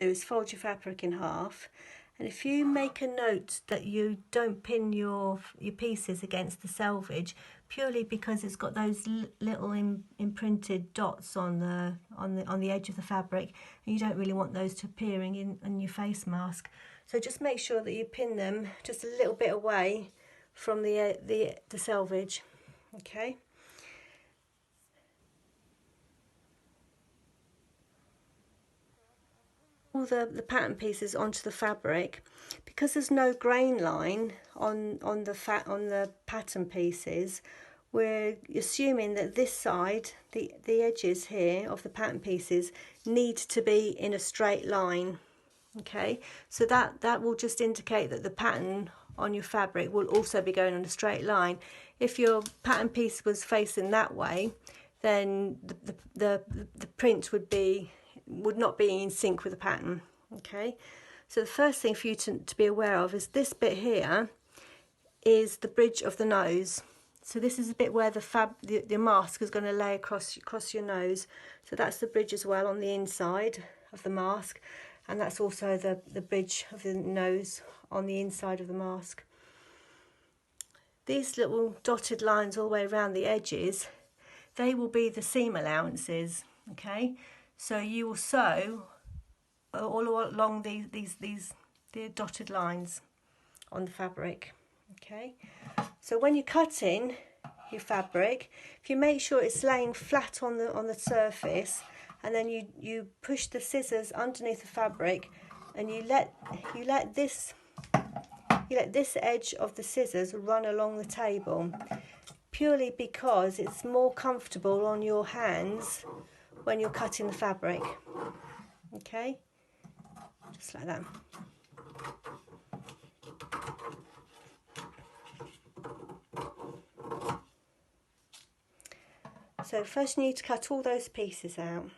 do is fold your fabric in half, and if you make a note that you don't pin your pieces against the selvage, purely because it's got those little imprinted dots on the edge of the fabric, and you don't really want those to appearing in your face mask. So just make sure that you pin them just a little bit away from the selvage. Okay. All the pattern pieces onto the fabric, because there's no grain line on the pattern pieces. We're assuming that this side, the edges here of the pattern pieces, need to be in a straight line. Okay, so that will just indicate that the pattern on your fabric will also be going on a straight line. If your pattern piece was facing that way, then the print would not be in sync with the pattern. Okay, so the first thing for you to be aware of is this bit here is the bridge of the nose. So this is a bit where the mask is going to lay across your nose. So that's the bridge as well on the inside of the mask, and that's also the bridge of the nose on the inside of the mask. These little dotted lines all the way around the edges, they will be the seam allowances. Okay, so you will sew all along the dotted lines on the fabric. Okay, so when you're cutting your fabric, if you make sure it's laying flat on the surface, and then you push the scissors underneath the fabric, and you let this edge of the scissors run along the table, purely because it's more comfortable on your hands when you're cutting the fabric. Okay, just like that. So first you need to cut all those pieces out.